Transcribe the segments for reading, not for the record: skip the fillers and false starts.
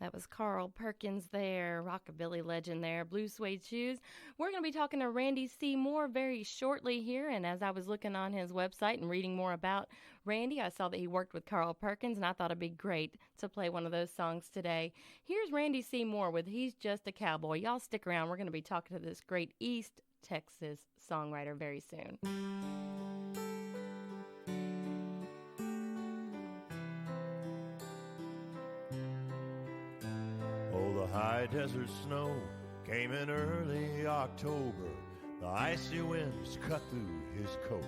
That was Carl Perkins there, rockabilly legend there, blue suede shoes. We're going to be talking to Randy C. Moore very shortly here, and as I was looking on his website and reading more about Randy, I saw that he worked with Carl Perkins, and I thought it'd be great to play one of those songs today. Here's Randy C. Moore with He's Just a Cowboy. Y'all stick around. We're going to be talking to this great East Texas songwriter very soon. Oh, the high desert snow came in early October. The icy winds cut through his coat.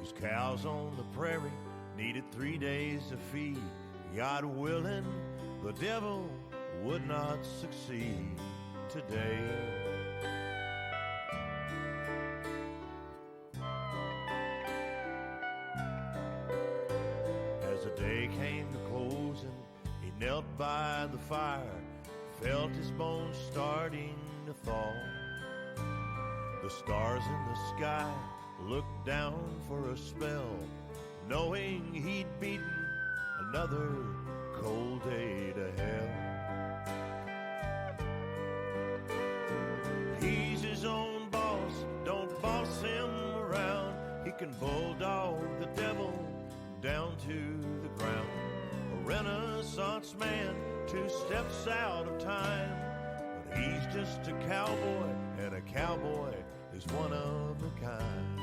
His cows on the prairie needed 3 days of feed. God willing, the devil would not succeed today. As the day came to closing, he knelt by the fire, felt his bones starting to thaw. The stars in the sky looked down for a spell, knowing he'd beaten another cold day to hell. He's his own boss, don't boss him around. He can bulldog the devil down to the ground. A Renaissance man, 2 steps out of time. But he's just a cowboy, and a cowboy is one of a kind.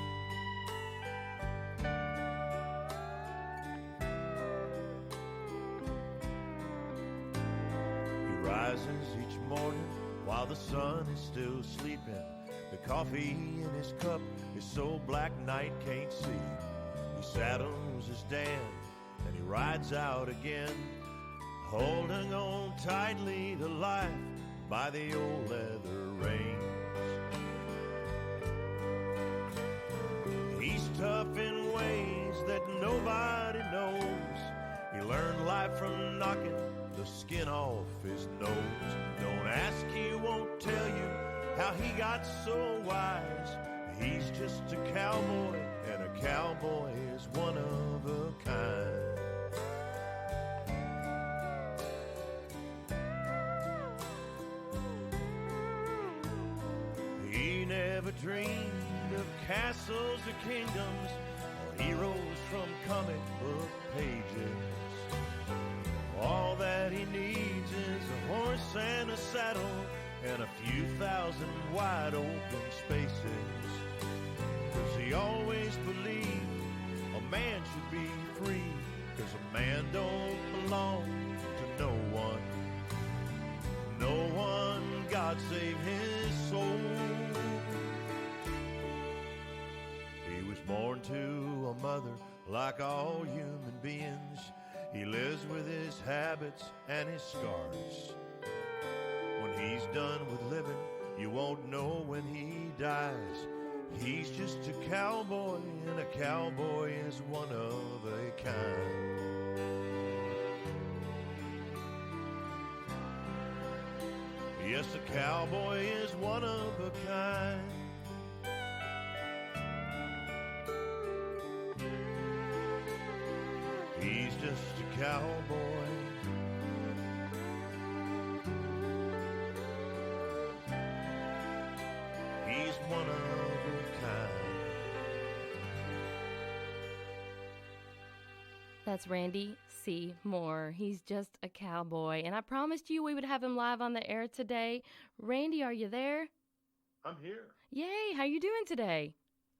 He rises each morning while the sun is still sleeping. The coffee in his cup is so black night can't see. He saddles his dam and he rides out again, holding on tightly to life by the old leather reins. He's tough in ways that nobody knows. He learned life from knocking the skin off his nose. Don't ask, he won't tell you how he got so wise. He's just a cowboy, and a cowboy is one of a kind. He never dreamed of castles or kingdoms, or heroes from comic book pages. All that he needs is a horse and a saddle, and a few thousand wide open spaces. 'Cause he always believed a man should be free, 'cause a man don't belong to no one. No one, God save his soul. He was born to a mother like all human beings. He lives with his habits and his scars. When he's done with living, you won't know when he dies. He's just a cowboy, and a cowboy is one of a kind. Yes, a cowboy is one of a kind. He's just a cowboy. He's one of a kind. That's Randy C. Moore. He's just a cowboy. And I promised you we would have him live on the air today. Randy, are you there? I'm here. Yay, how you doing today?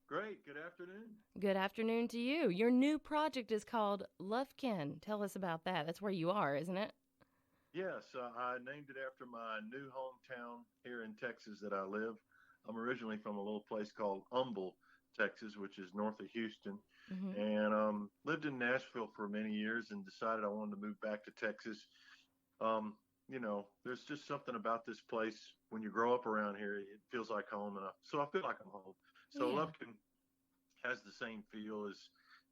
Great. Good afternoon. Good afternoon to you. Your new project is called Lufkin. Tell us about that. That's where you are, isn't it? Yes, I named it after my new hometown here in Texas that I live. I'm originally from a little place called Humble, Texas, which is north of Houston, and lived in Nashville for many years and decided I wanted to move back to Texas. You know, there's just something about this place. When you grow up around here, it feels like home, and so I feel like I'm home. So Yeah. Lufkin has the same feel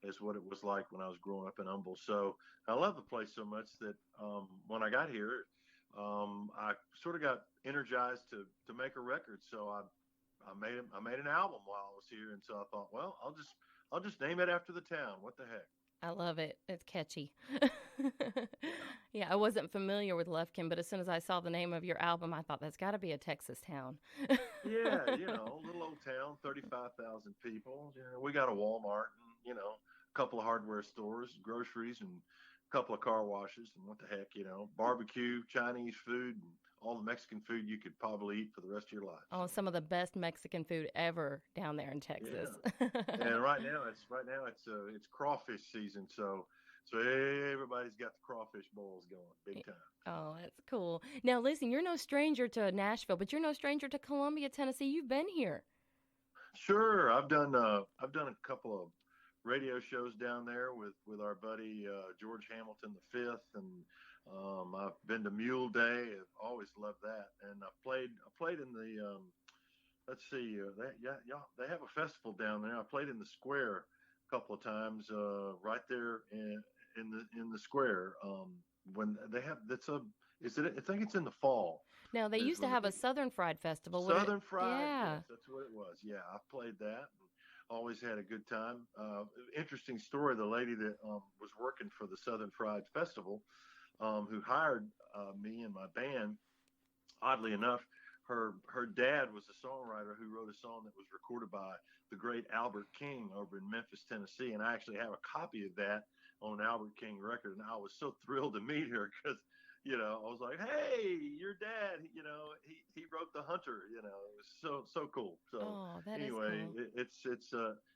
as what it was like when I was growing up in Humble. So I love the place so much that when I got here, I sort of got energized to make a record. So I made an album while I was here, and so I thought, well, I'll just name it after the town. What the heck? I love it. It's catchy. Yeah, I wasn't familiar with Lufkin, but as soon as I saw the name of your album, I thought that's got to be a Texas town. Yeah, little old town, 35,000 people. We got a Walmart and, a couple of hardware stores, groceries, and a couple of car washes. And what the heck, barbecue, Chinese food, and all the Mexican food you could probably eat for the rest of your life. Oh, some of the best Mexican food ever down there in Texas. Yeah. And right now it's crawfish season, so everybody's got the crawfish bowls going big time. Oh, that's cool. Now, listen, you're no stranger to Nashville, but you're no stranger to Columbia, Tennessee. You've been here. Sure, I've done a couple of radio shows down there with our buddy George Hamilton V, and I've been to Mule Day. I've always loved that, and I played in the let's see, they have a festival down there. I played in the square a couple of times, right there in the square. When they have I think it's in the fall. Now they used to have a Southern Fried Festival. Southern Fried, yeah, yes, that's what it was. Yeah, I played that. Always had a good time. Interesting story. The lady that was working for the Southern Fried Festival, who hired me and my band, oddly enough, her dad was a songwriter who wrote a song that was recorded by the great Albert King over in Memphis, Tennessee. And I actually have a copy of that on an Albert King record. And I was so thrilled to meet her because, I was like, hey, your dad, he wrote The Hunter, it was so cool. So anyway, is cool. it's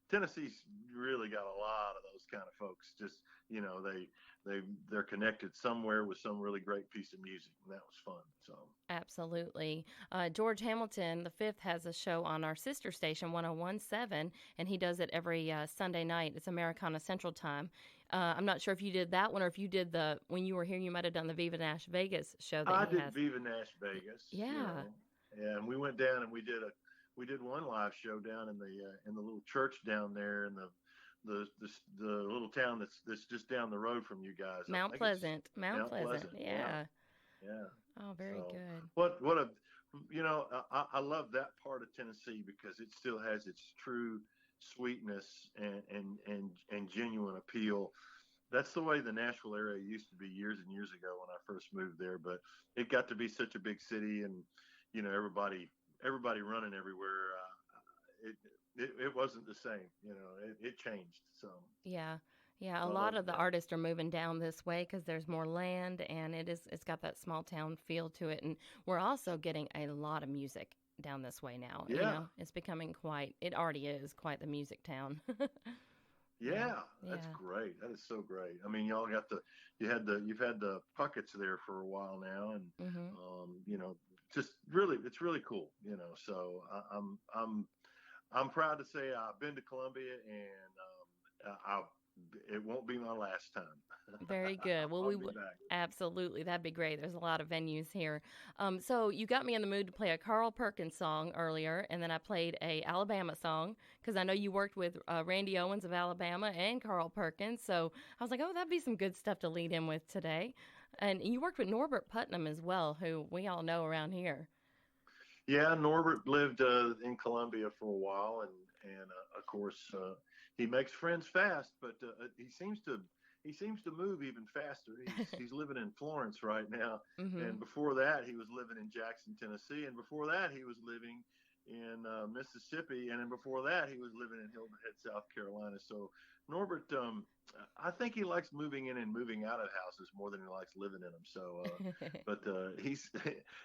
Tennessee's really got a lot of those kind of folks. Just, they're connected somewhere with some really great piece of music, and that was fun. So absolutely. George Hamilton V has a show on our sister station 101.7, and he does it every Sunday night. It's Americana Central Time. I'm not sure if you did that one or if you did when you were here, you might have done the Viva Nash Vegas show. I did Viva Nash Vegas. Yeah. And we went down and we did one live show down in the little church down there in the little town that's just down the road from you guys. Mount Pleasant. Yeah. Yeah. Oh, very good. I love that part of Tennessee because it still has its true sweetness and genuine appeal. That's the way the Nashville area used to be years and years ago when I first moved there, but it got to be such a big city and, everybody running everywhere. It wasn't the same, it changed. So yeah, a lot of the artists are moving down this way because there's more land and it's got that small town feel to it, and we're also getting a lot of music down this way now. Yeah, it's becoming it already is quite the music town. Yeah, that's great. That is so great. I mean, y'all you've had the Pucketts there for a while now, and just really, it's really cool. So I'm proud to say I've been to Columbia, and it won't be my last time. Very good. Well, absolutely. That'd be great. There's a lot of venues here. So you got me in the mood to play a Carl Perkins song earlier, and then I played a Alabama song because I know you worked with Randy Owens of Alabama and Carl Perkins. So I was like, oh, that'd be some good stuff to lead in with today. And you worked with Norbert Putnam as well, who we all know around here. Yeah, Norbert lived in Columbia for a while, and of course he makes friends fast, but he seems to move even faster. He's living in Florence right now, and before that he was living in Jackson, Tennessee, and before that he was living in Mississippi, and then before that he was living in Hilton Head, South Carolina. So Norbert, I think he likes moving in and moving out of houses more than he likes living in them. So, but he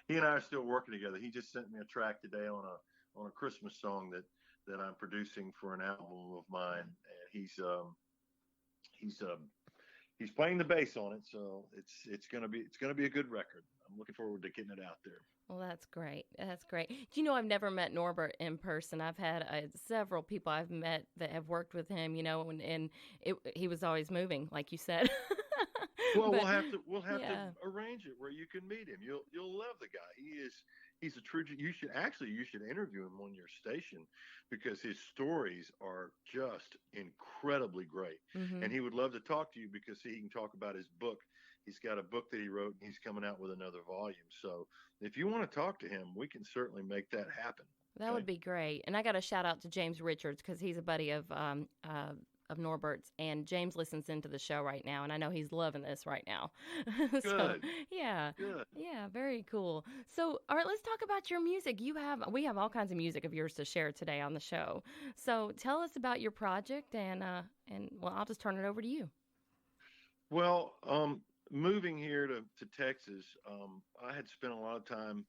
and I are still working together. He just sent me a track today on a Christmas song that I'm producing for an album of mine, and he's playing the bass on it. So it's gonna be a good record. I'm looking forward to getting it out there. Well, that's great. That's great. Do you know I've never met Norbert in person? I've had several people I've met that have worked with him, and he was always moving, like you said. Well, we'll have to arrange it where you can meet him. You'll love the guy. He's a true. You should interview him on your station because his stories are just incredibly great, and he would love to talk to you because he can talk about his book. He's got a book that he wrote, and he's coming out with another volume. So if you want to talk to him, we can certainly make that happen. That would be great. And I got a shout out to James Richards because he's a buddy of of Norbert's, and James listens into the show right now, and I know he's loving this right now. Good. So, yeah. Good. Yeah, very cool. So, all right, let's talk about your music. We have all kinds of music of yours to share today on the show. So, tell us about your project, and well, I'll just turn it over to you. Well, moving here to Texas, I had spent a lot of time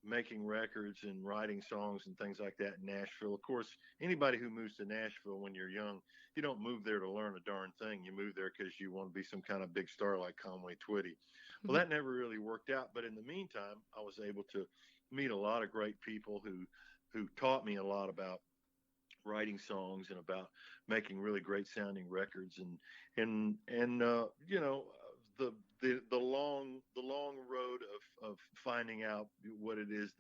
making records and writing songs and things like that in Nashville. Of course, anybody who moves to Nashville when you're young, you don't move there to learn a darn thing. You move there because you want to be some kind of big star like Conway Twitty. Well, that never really worked out. But in the meantime, I was able to meet a lot of great people who taught me a lot about writing songs and about making really great sounding records and you know, the long road of finding out what it is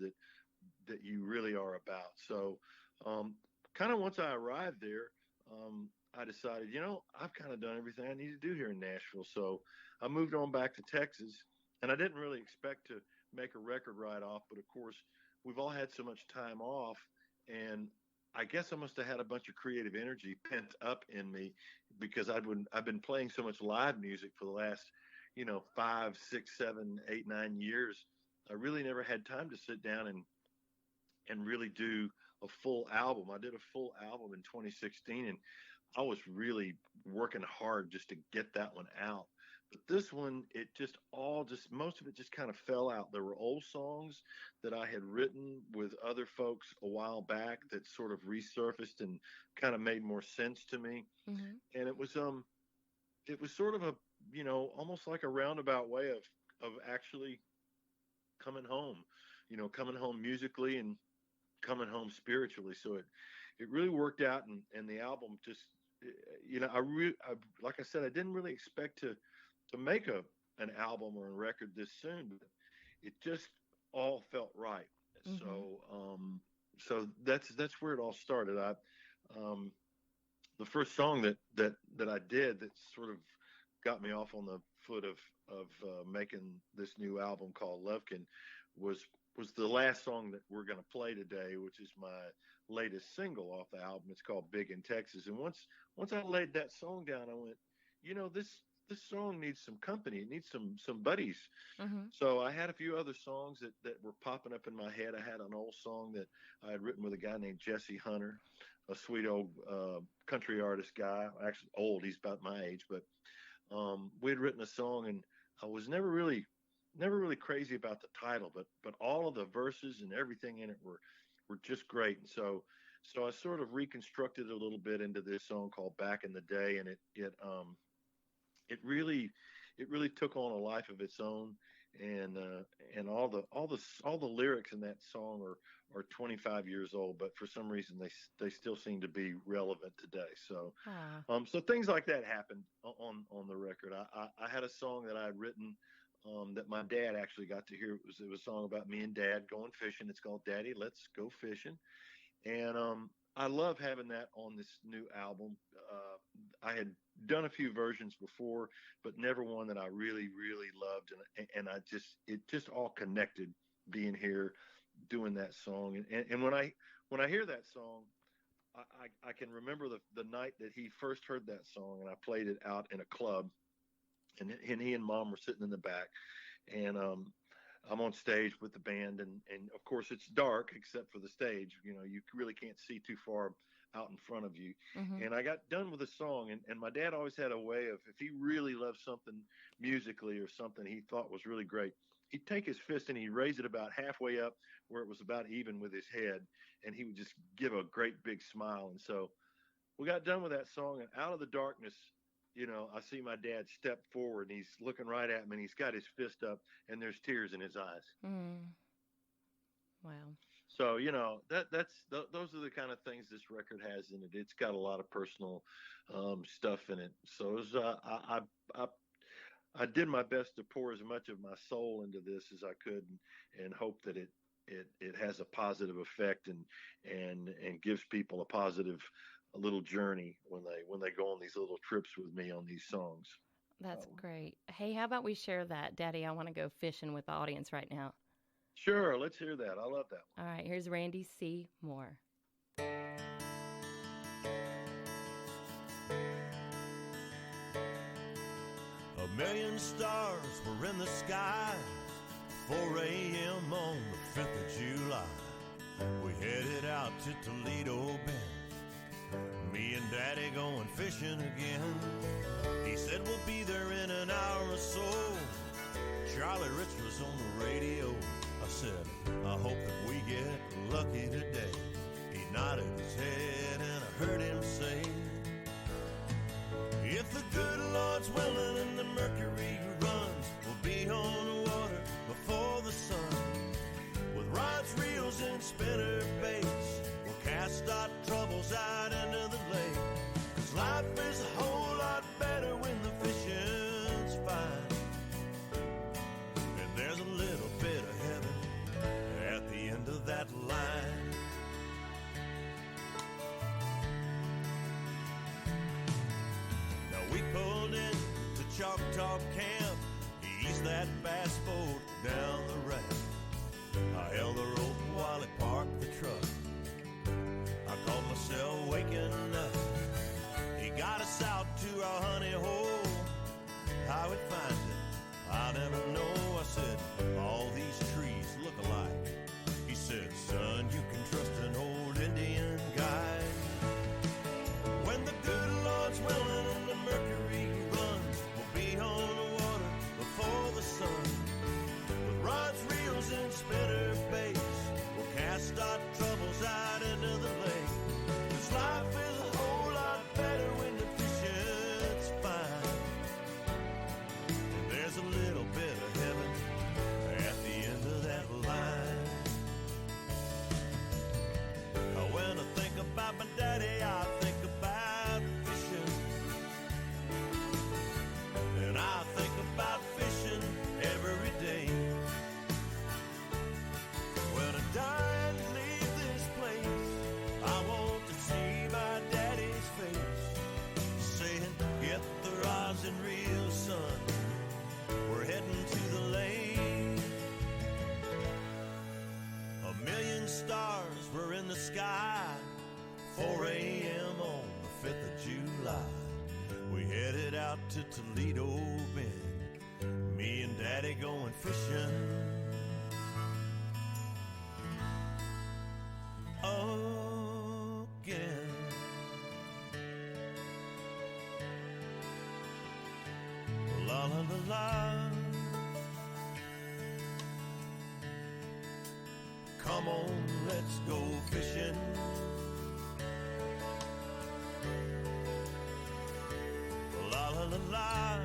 that you really are about. So kind of once I arrived there, I decided, you know, I've kind of done everything I need to do here in Nashville. So I moved on back to Texas, and I didn't really expect to make a record right off, but of course we've all had so much time off, and I guess I must have had a bunch of creative energy pent up in me because I've been playing so much live music for the last, you know, 5, 6, 7, 8, 9 years. I really never had time to sit down and really do a full album. I did a full album in 2016, and I was really working hard just to get that one out. But this one, most of it just kind of fell out. There were old songs that I had written with other folks a while back that sort of resurfaced and kind of made more sense to me. Mm-hmm. And it was sort of a, you know, almost like a roundabout way of actually coming home, you know, coming home musically and coming home spiritually. So it really worked out, and the album just, you know, I like I said, I didn't really expect to make an album or a record this soon, but it just all felt right. Mm-hmm. So that's where it all started. The first song that I did that sort of got me off on the foot of making this new album called Lovekin was the last song that we're going to play today, which is my latest single off the album. It's called Big in Texas. And once I laid that song down, I went, you know, this song needs some company. It needs some buddies. Mm-hmm. So I had a few other songs that were popping up in my head. I had an old song that I had written with a guy named Jesse Hunter, a sweet old country artist guy. Actually old, he's about my age, but we had written a song, and I was never really crazy about the title, but all of the verses and everything in it were just great. And so I sort of reconstructed it a little bit into this song called Back in the Day, and it really took on a life of its own, and all the lyrics in that song are 25 years old, but for some reason they still seem to be relevant today. So so things like that happened on the record. I had a song that I had written that my dad actually got to hear. It was a song about me and Dad going fishing. It's called Daddy, Let's Go Fishing. And I love having that on this new album. I had done a few versions before, but never one that I really, really loved. And it just all connected being here, doing that song. And when I hear that song, I can remember the night that he first heard that song, and I played it out in a club. And he and Mom were sitting in the back, and I'm on stage with the band, and of course it's dark except for the stage. You know, you really can't see too far out in front of you. Mm-hmm. And I got done with the song, and my dad always had a way of, if he really loved something musically or something he thought was really great, he'd take his fist and he'd raise it about halfway up where it was about even with his head, and he would just give a great big smile. And so we got done with that song, and out of the darkness, you know, I see my dad step forward, and he's looking right at me, and he's got his fist up, and there's tears in his eyes. Mm. Wow. So, you know, those are the kind of things this record has in it. It's got a lot of personal stuff in it. So it was, I did my best to pour as much of my soul into this as I could, and hope that it has a positive effect and gives people a positive little journey when they go on these little trips with me on these songs. That's great. Hey, how about we share that? Daddy, I want to go fishing with the audience right now. Sure, let's hear that. I love that one. All right, here's Randy C. Moore. A million stars were in the sky, 4 a.m. on the 5th of July. We headed out to Toledo Bend, me and Daddy going fishing again. He said we'll be there in an hour or so. Charlie Rich was on the radio. I said, I hope that we get lucky today. He nodded his head and I heard him say, if the good Lord's willing and the mercury runs, we'll be on the water before the sun. With rods, reels, and spinner baits, we'll cast our troubles out into the lake. 'Cause life is a whole lot better when the fishing's fine. And there's a little bit of heaven at the end of that line. Now we pulled in to Choctaw Camp, eased that bass boat down the ramp. I held the rope while he parked the truck. I called myself waking up. He got us out to our honey hole. How he'd find it, I never know. I said, all these trees look alike. He said, son, you can trust an old Indian guide. When the good Lord's willing and the mercury runs, we'll be on the water before the sun. With rods, reels, and spinner baits, we'll cast our troubles out into the lake. 'Cause life is a whole lot better when the fishing's fine. And there's a little bit of heaven at the end of that line. Now when I think about my daddy, I think about fishing. And I think about fishing every day. When I die and leave this place, I want to see my daddy's face, saying, get the rods and reels, son, we're heading to the lake. A million stars were in the sky, 4 a.m. on the 5th of July. We headed out to Toledo Bend, me and Daddy going fishing again. La la la la. Come on, let's go fishing. La la la la.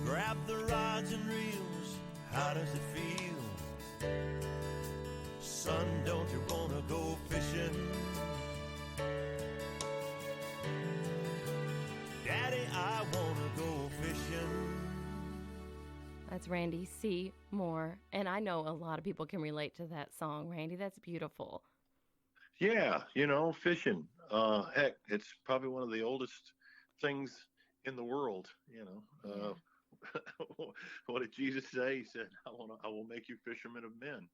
Grab the rods and reels. How does it feel? Son, don't you wanna go fishing? Daddy, I wanna go fishing. That's Randy C. Moore. And I know a lot of people can relate to that song, Randy. That's beautiful. Yeah, fishing. Heck, it's probably one of the oldest things in the world. What did Jesus say? He said, I will make you fishermen of men.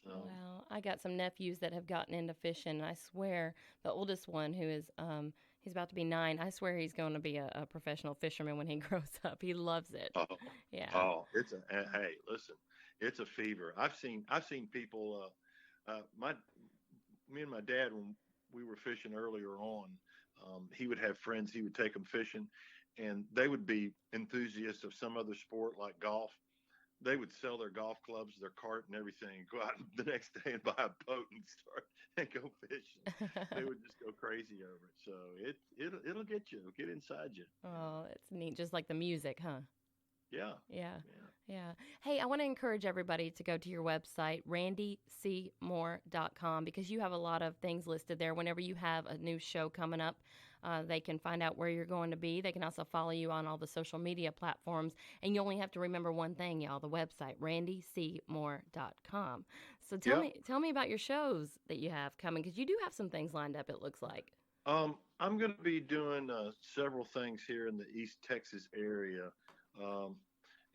So, Well, I got some nephews that have gotten into fishing, and I swear the oldest one, who is he's about to be 9, I swear he's going to be a professional fisherman when he grows up. He loves it. Yeah. Hey, listen, it's a fever. I've seen people. Me and my dad, when we were fishing earlier on, he would have friends. He would take them fishing, and they would be enthusiasts of some other sport like golf. They would sell their golf clubs, their cart, and everything, and go out the next day and buy a boat and go fishing. They would just go crazy over it. So it'll get you. It'll get inside you. Oh, it's neat. Just like the music, huh? Yeah. Hey, I want to encourage everybody to go to your website, randycmoore.com, because you have a lot of things listed there. Whenever you have a new show coming up, they can find out where you're going to be. They can also follow you on all the social media platforms. And you only have to remember one thing, y'all, the website, randycmoore.com. So tell me about your shows that you have coming, because you do have some things lined up, it looks like. I'm going to be doing several things here in the East Texas area.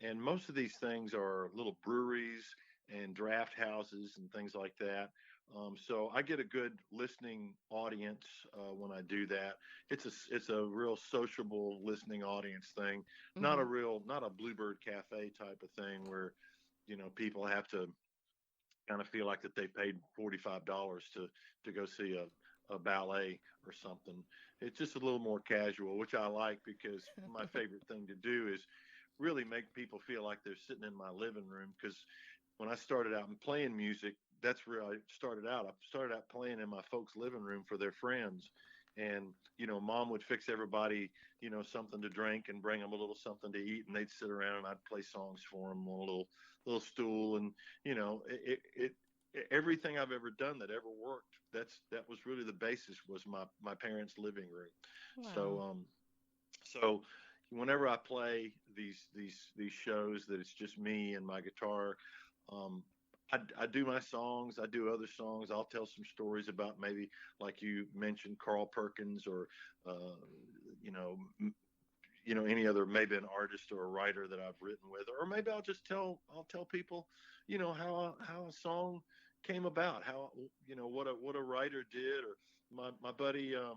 And most of these things are little breweries and draft houses and things like that. So I get a good listening audience when I do that. It's a real sociable listening audience thing, Mm-hmm. not a Bluebird Cafe type of thing where people have to kind of feel like that they paid $45 to go see a ballet or something. It's just a little more casual, which I like because my favorite thing to do is really make people feel like they're sitting in my living room. Because when I started out and playing music, that's where I started out. I started out playing in my folks' living room for their friends. And, mom would fix everybody, something to drink and bring them a little something to eat. And they'd sit around and I'd play songs for them on a little stool. And, everything I've ever done that ever worked, that was really the basis, was my parents' living room. So, Wow. so whenever I play these shows that it's just me and my guitar, um, I do my songs. I do other songs. I'll tell some stories about, maybe like you mentioned, Carl Perkins, or uh, you know any other, maybe an artist or a writer that I've written with, or maybe I'll tell people how a song came about, how what a writer did, or my buddy uh,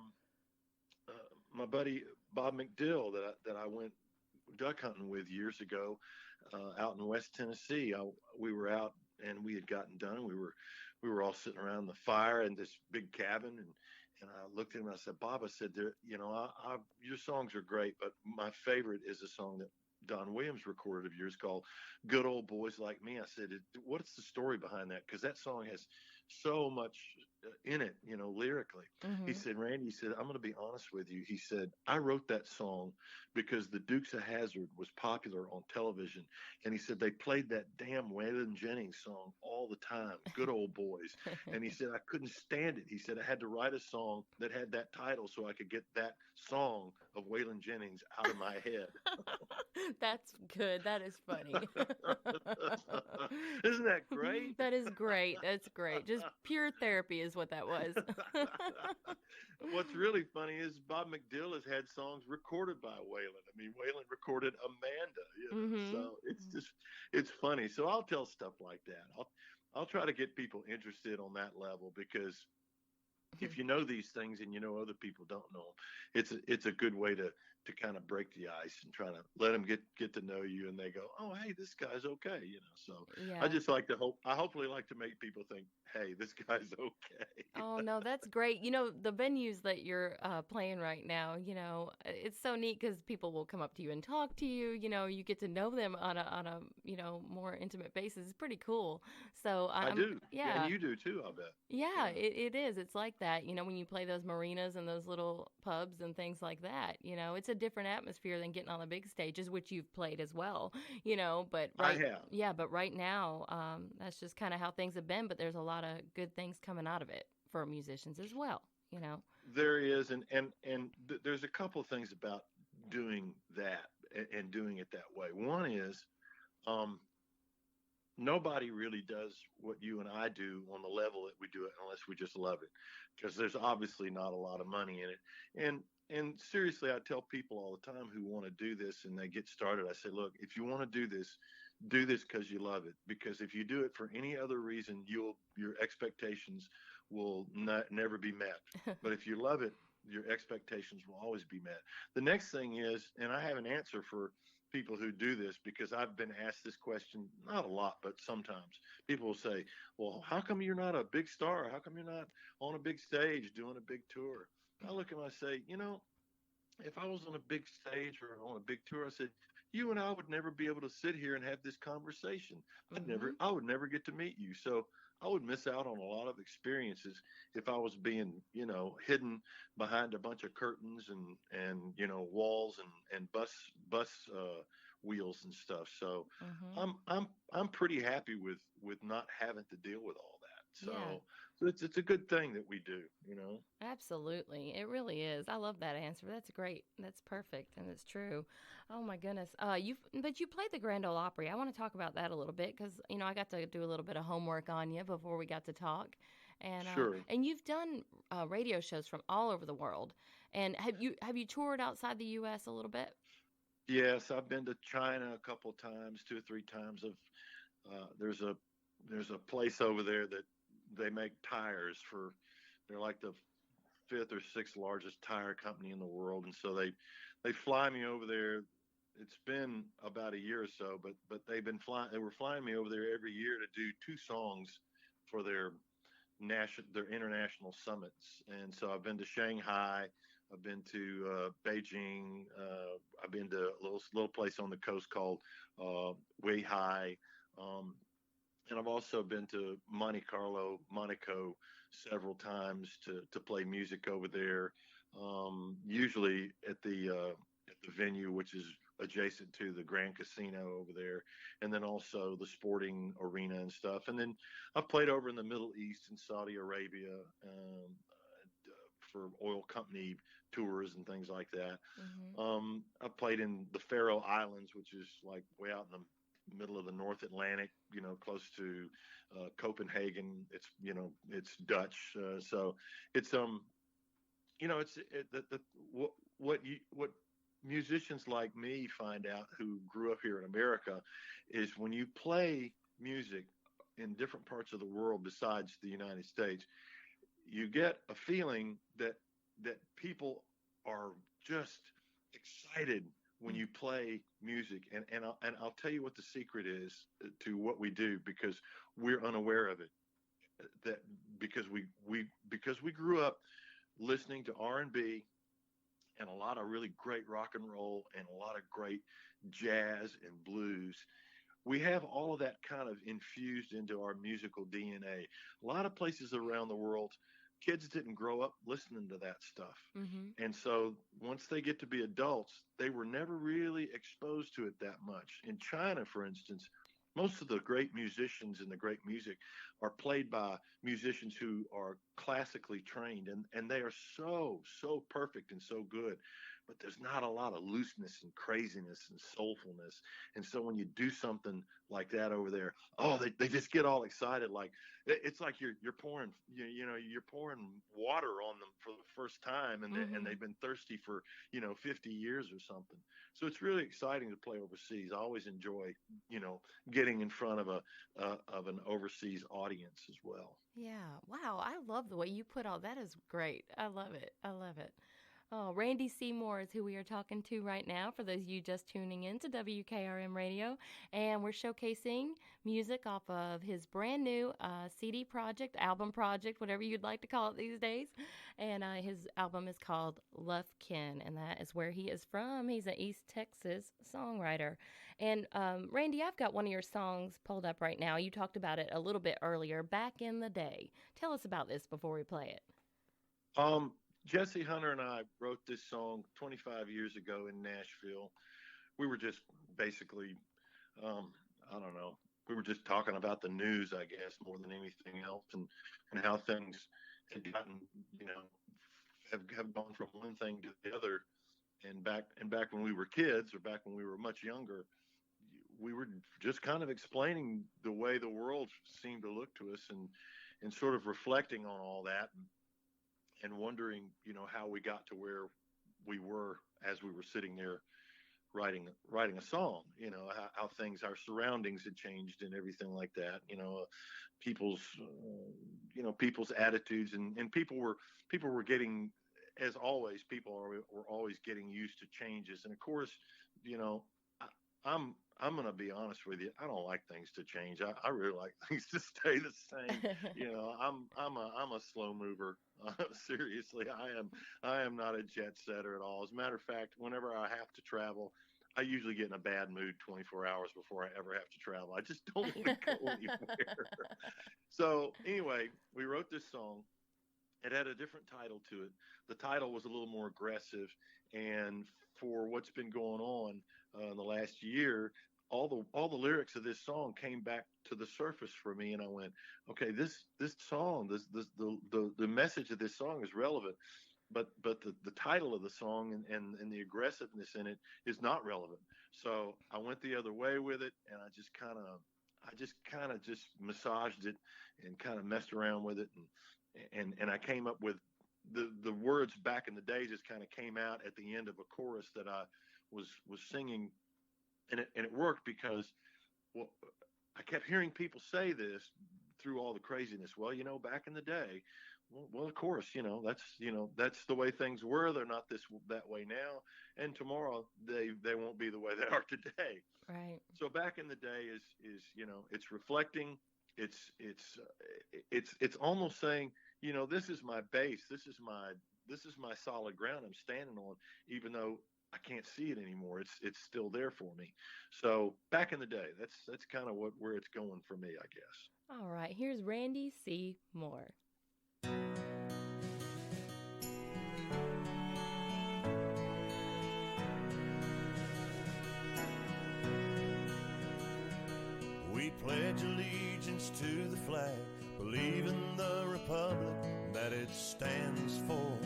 my buddy Bob McDill that I went duck hunting with years ago, out in West Tennessee. We were out and we had gotten done. We were all sitting around the fire in this big cabin, and I looked at him and I said, Bob, I said, your songs are great, but my favorite is a song that Don Williams recorded of yours called "Good Old Boys Like Me." I said, what's the story behind that? Because that song has so much in it, lyrically. He Mm-hmm. said, Randy, he said, I'm going to be honest with you. He said, I wrote that song because the Dukes of Hazzard was popular on television. And he said, they played that damn Waylon Jennings song all the time, Good Old Boys. And he said, I couldn't stand it. He said, I had to write a song that had that title so I could get that song of Waylon Jennings out of my head. That's good. That is funny. Isn't that great? That is great. That's great. Just pure therapy is what that was. What's really funny is Bob McDill has had songs recorded by Waylon. I mean, Waylon recorded Amanda, Mm-hmm. so it's funny. So I'll tell stuff like that. I'll try to get people interested on that level, because if you know these things and other people don't know them, it's a good way to kind of break the ice and try to let them get to know you, and they go, oh, hey, this guy's okay. So I Yeah. just I hopefully like to make people think, hey, this guy's okay. Oh no, that's great. The venues that you're playing right now, it's so neat because people will come up to you and talk to you. You get to know them on a more intimate basis. It's pretty cool. So I I'm do, and yeah. you do too, I bet. Yeah, Yeah. it is. It's like that, when you play those marinas and those little pubs and things like that, it's a different atmosphere than getting on the big stages, which you've played as well, but I right, have. yeah, but right now, that's just kind of how things have been, but there's a lot of good things coming out of it for musicians as well. There is, and there's a couple of things about doing that, and doing it that way. One is, um, nobody really does what you and I do on the level that we do it unless we just love it, because there's obviously not a lot of money in it. And seriously, I tell people all the time who want to do this and they get started, I say, look, if you want to do this because you love it. Because if you do it for any other reason, your expectations will never be met. But if you love it, your expectations will always be met. The next thing is, and I have an answer for people who do this, because I've been asked this question, not a lot, but sometimes people will say, well, how come you're not a big star? How come you're not on a big stage doing a big tour? I look at them and I say, if I was on a big stage or on a big tour, I said, you and I would never be able to sit here and have this conversation. Mhm. I would never get to meet you. So I would miss out on a lot of experiences if I was being, hidden behind a bunch of curtains and walls and bus wheels and stuff. So Mhm. I'm pretty happy with not having to deal with all that. Yeah. So it's a good thing that we do. Absolutely. It really is. I love that answer. That's great. That's perfect and it's true. Oh my goodness. You played the Grand Ole Opry. I want to talk about that a little bit cuz I got to do a little bit of homework on you before we got to talk. Sure. And you've done radio shows from all over the world. And have you toured outside the US a little bit? Yes, I've been to China a couple of times, 2 or 3 times. There's there's a place over there that they make tires for. They're like the fifth or sixth largest tire company in the world, and so they fly me over there. It's been about a year or so, but they were flying me over there every year to do two songs for their international summits. And so I've been to Shanghai, I've been to Beijing, I've been to a little place on the coast called Weihai, and I've also been to Monte Carlo, Monaco, several times to play music over there. Usually at the venue, which is adjacent to the Grand Casino over there, and then also the sporting arena and stuff. And then I've played over in the Middle East and Saudi Arabia for oil company tours and things like that. I've played in the Faroe Islands, which is like way out in the middle of the North Atlantic, close to Copenhagen. It's Dutch, so it's what musicians like me find out who grew up here in America is when you play music in different parts of the world besides the United States, you get a feeling that people are just excited when you play music, and I'll tell you what the secret is to what we do, because we're unaware of it. That because we grew up listening to R&B and a lot of really great rock and roll and a lot of great jazz and blues. We have all of that kind of infused into our musical DNA. A lot of places around the world, kids didn't grow up listening to that stuff. And so once they get to be adults, they were never really exposed to it that much. In China, for instance, most of the great musicians and the great music are played by musicians who are classically trained, and they are so perfect and so good. But there's not a lot of looseness and craziness and soulfulness. And so when you do something like that over there, they just get all excited. Like it's like you're pouring you're pouring water on them for the first time, and they've been thirsty for 50 years or something. So it's really exciting to play overseas. I always enjoy getting in front of an overseas audience as well. Yeah. Wow. I love the way you put all that. Is great. I love it. I love it. Oh, Randy Seymour is who we are talking to right now, for those of you just tuning in to WKRM Radio. And we're showcasing music off of his brand new CD project, album project, whatever you'd like to call it these days. And his album is called Lufkin, and that is where he is from. He's an East Texas songwriter. And Randy, I've got one of your songs pulled up right now. You talked about it a little bit earlier, Back in the Day. Tell us about this before we play it. Jesse Hunter and I wrote this song 25 years ago in Nashville. We were just basically, I don't know, we were just talking about the news, I guess, more than anything else, and how things had gotten, have gone from one thing to the other. And back when we were kids, or back when we were much younger, we were just kind of explaining the way the world seemed to look to us, and sort of reflecting on all that. And wondering, how we got to where we were as we were sitting there writing a song, how things, our surroundings had changed and everything like that, people's attitudes, and people were getting, as always, were always getting used to changes. And of course, I'm going to be honest with you. I don't like things to change. I really like things to stay the same. I'm a slow mover. Seriously, I am not a jet setter at all. As a matter of fact, whenever I have to travel, I usually get in a bad mood 24 hours before I ever have to travel. I just don't want to go anywhere. So anyway, we wrote this song. It had a different title to it. The title was a little more aggressive, and for what's been going on in the last year, all the lyrics of this song came back to the surface for me, and I went, okay, this song, the message of this song is relevant, but the title of the song and the aggressiveness in it is not relevant. So I went the other way with it, and I just kind of massaged it and kind of messed around with it, and I came up with the words Back in the Day just kind of came out at the end of a chorus that I was singing, and it worked because, well, I kept hearing people say this through all the craziness. Well, back in the day, well, of course, that's the way things were. They're not that way now, and tomorrow they won't be the way they are today. Right. So back in the day is it's reflecting. It's almost saying, this is my base. This is my solid ground I'm standing on, even though I can't see it anymore. It's still there for me. So back in the day, that's kind of where it's going for me, I guess. All right. Here's Randy C. Moore. We pledge allegiance to the flag, believe in the republic that it stands for.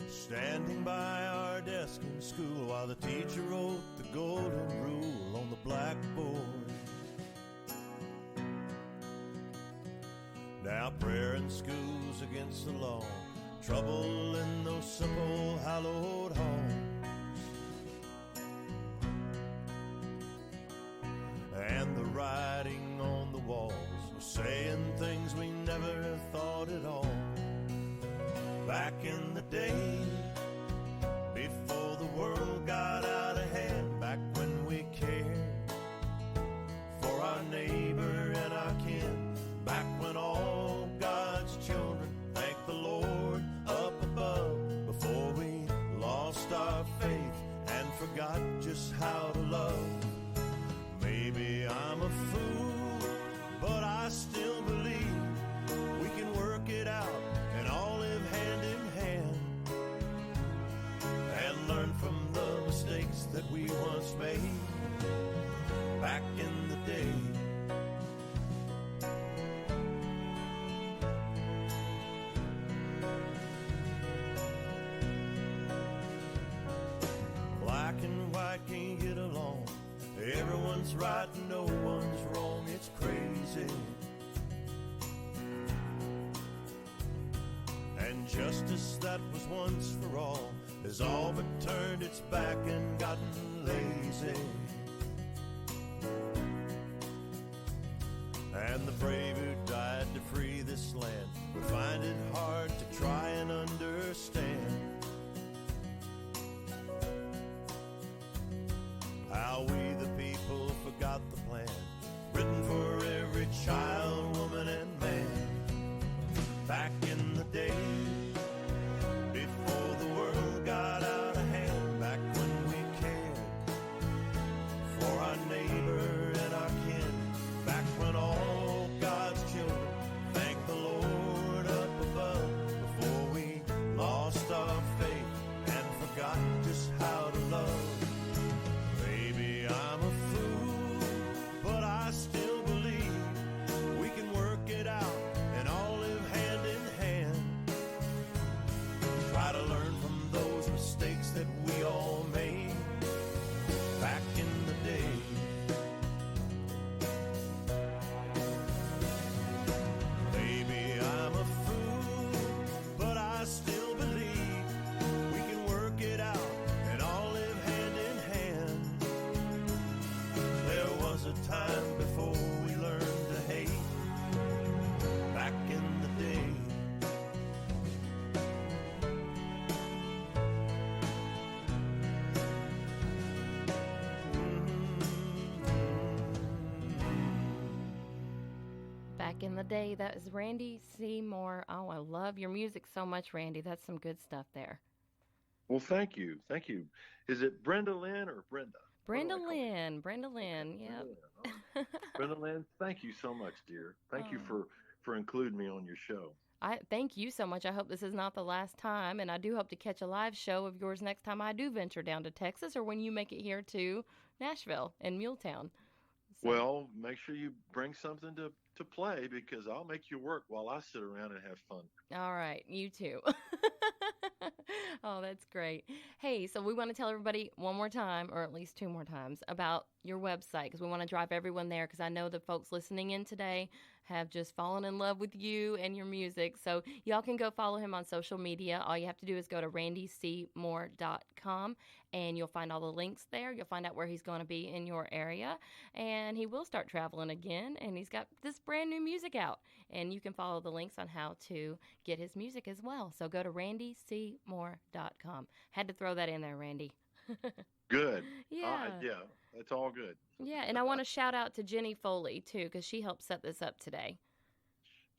Standing by our desk in school while the teacher wrote the golden rule on the blackboard. Now prayer in schools against the law, trouble in those simple hallowed homes. And the writing on the walls was saying things we never thought at all. Back in the day, before the world got out of hand, back when we cared for our neighbor and our kin, back when all God's children thanked the Lord up above, before we lost our faith and forgot just how to love. Maybe I'm a fool, but I still believe we can work it out and all live hand in hand and learn from the mistakes that we once made back in the day. Black and white can't get along. Everyone's right, no one's wrong, it's crazy. And justice that was once for all has all but turned its back and gotten lazy. And the brave who died to free this land will find it hard to try and understand how we the people forgot the plan written for every child, woman, and man. Back in the day, before the world got out of hand, back when we cared for our neighbor and our kin, back when all God's children thanked the Lord up above, before we lost our faith and forgot just how to love. Maybe I'm a fool, but I still believe we can work it out and all live hand in hand. Try to learn from those mistakes that we all made back in the day. Maybe I'm a fool, but I still believe we can work it out and all live hand in hand. There was a time before we learned to hate back in the day. Back in the day, that is Randy C. Moore. Oh, I love your music so much, Randy. That's some good stuff there. Well, thank you. Thank you. Is it Brenda Lynn or Brenda? Brenda Lynn. Brenda Lynn, yep. Brenda Lynn, thank you so much, dear. Thank you for including me on your show. I thank you so much. I hope this is not the last time, and I do hope to catch a live show of yours next time I do venture down to Texas, or when you make it here to Nashville and Muletown. So. Well, make sure you bring something to play, because I'll make you work while I sit around and have fun. All right, you too. Oh, that's great. Hey, so we want to tell everybody one more time, or at least two more times, about your website, because we want to drive everyone there, because I know the folks listening in today have just fallen in love with you and your music. So y'all can go follow him on social media. All you have to do is go to randyseymour.com, and you'll find all the links there. You'll find out where he's going to be in your area, and he will start traveling again, and he's got this brand new music out, and you can follow the links on how to get his music as well. So go to randyseymour.com. Had to throw that in there, Randy. Good. Yeah. Yeah, that's all good. Yeah, and I want to shout out to Jenny Foley, too, because she helped set this up today.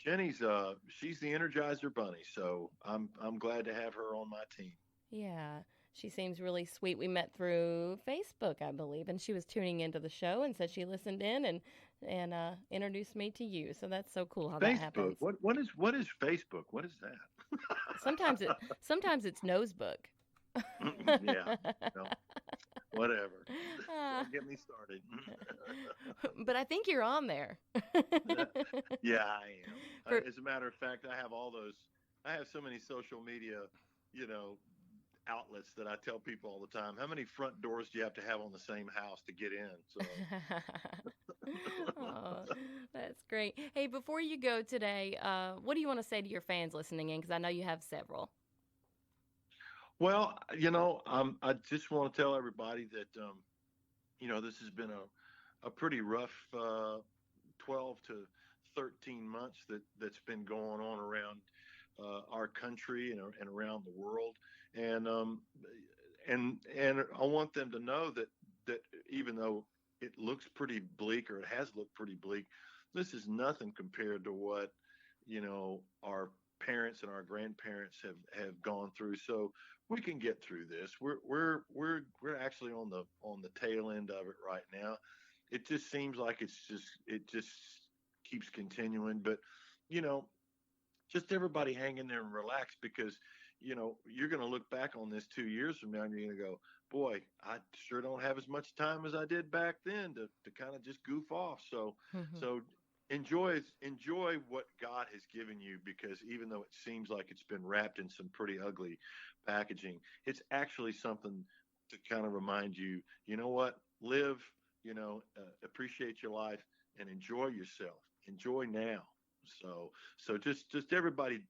Jenny's she's the Energizer Bunny, so I'm glad to have her on my team. Yeah, she seems really sweet. We met through Facebook, I believe, and she was tuning into the show and said she listened in and introduced me to you. So that's so cool how that happens. What is Facebook? What is that? Sometimes it's Nosebook. Yeah. No. Whatever. Don't get me started. But I think you're on there. Yeah, I am. As a matter of fact, I have so many social media, outlets that I tell people all the time. How many front doors do you have to have on the same house to get in? So. Oh, that's great. Hey, before you go today, what do you want to say to your fans listening in? Because I know you have several. Well, I just want to tell everybody that, this has been a pretty rough 12 to 13 months that's been going on around our country and around the world. And I want them to know that even though it looks pretty bleak, or it has looked pretty bleak, this is nothing compared to what, our parents and our grandparents have gone through. So we can get through this. We're actually on the tail end of it right now. It just seems like it just keeps continuing, but just everybody hang in there and relax, because you're going to look back on this 2 years from now and you're going to go, boy, I sure don't have as much time as I did back then to kind of just goof off. So so enjoy what God has given you, because even though it seems like it's been wrapped in some pretty ugly packaging, it's actually something to kind of remind you, what, live, appreciate your life and enjoy yourself. Enjoy now. So just everybody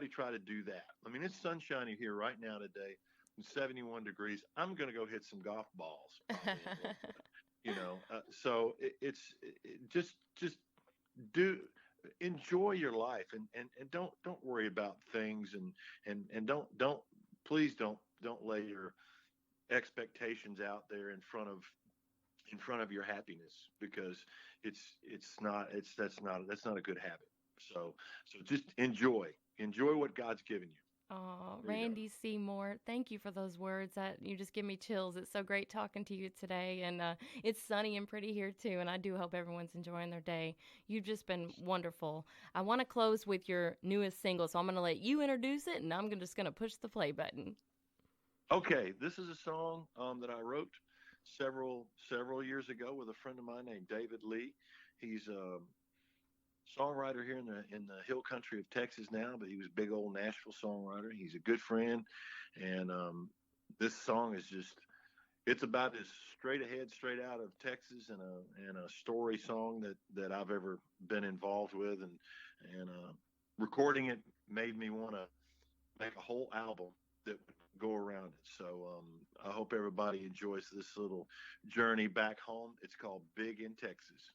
try to do that. I mean, it's sunshiny here right now today. It's 71 degrees. I'm going to go hit some golf balls. So just enjoy your life and don't worry about things and please don't lay your expectations out there in front of your happiness, because that's not a good habit. So just enjoy what God's given you. Oh, Randy Seymour, thank you for those words. You just give me chills. It's so great talking to you today, and it's sunny and pretty here too, and I do hope everyone's enjoying their day. You've just been wonderful. I want to close with your newest single, so I'm going to let you introduce it, and I'm just going to push the play button. Okay, this is a song that I wrote several years ago with a friend of mine named David Lee. He's a songwriter here in the hill country of Texas now, but he was a big old Nashville songwriter. He's a good friend, and this song is it's about as straight out of Texas and a story song that I've ever been involved with, and recording it made me want to make a whole album that would go around it. So I hope everybody enjoys this little journey back home. It's called Big in Texas.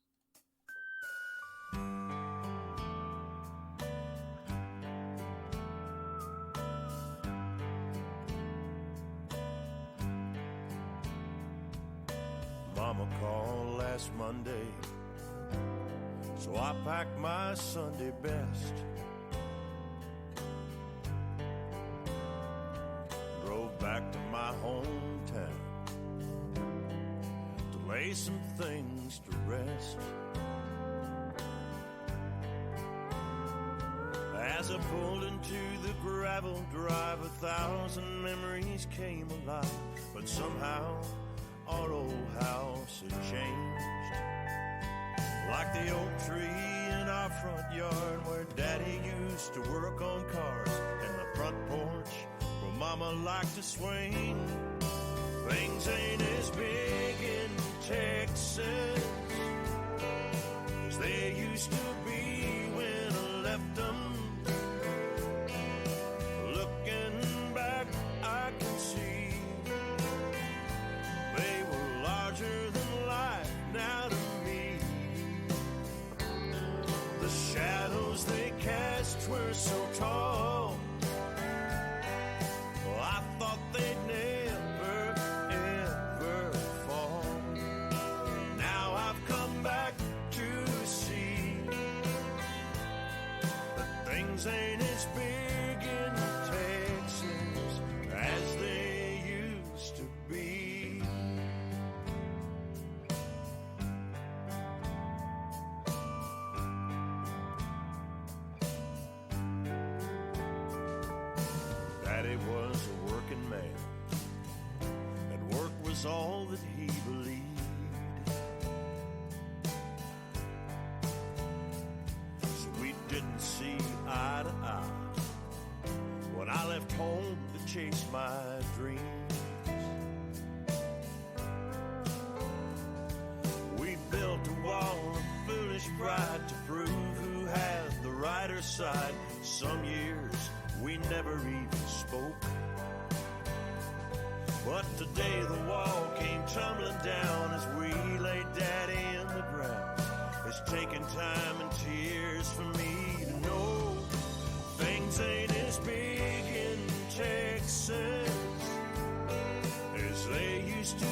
Mama called last Monday, so I packed my Sunday best. Drove back to my hometown to lay some things to rest. As I pulled into the gravel drive, 1,000 memories came alive, but somehow our old house had changed. Like the oak tree in our front yard where Daddy used to work on cars, and the front porch where Mama liked to swing. Things ain't as big in Texas as they used to be when I left them. Looking back, I can see they were larger than life now to me. The shadows they cast were so tall, I thought they'd never, ever fall. Now I've come back to see that things ain't as big in Texas as they used to be. Daddy was a working man, and work was all that he believed. So we didn't see eye to eye when I left home to chase my dreams. We built a wall of foolish pride to prove who had the righter side. Some years we never even spoke, but today the wall came tumbling down as we laid Daddy in the ground. It's taken time and tears for me to know things ain't as big in Texas as they used to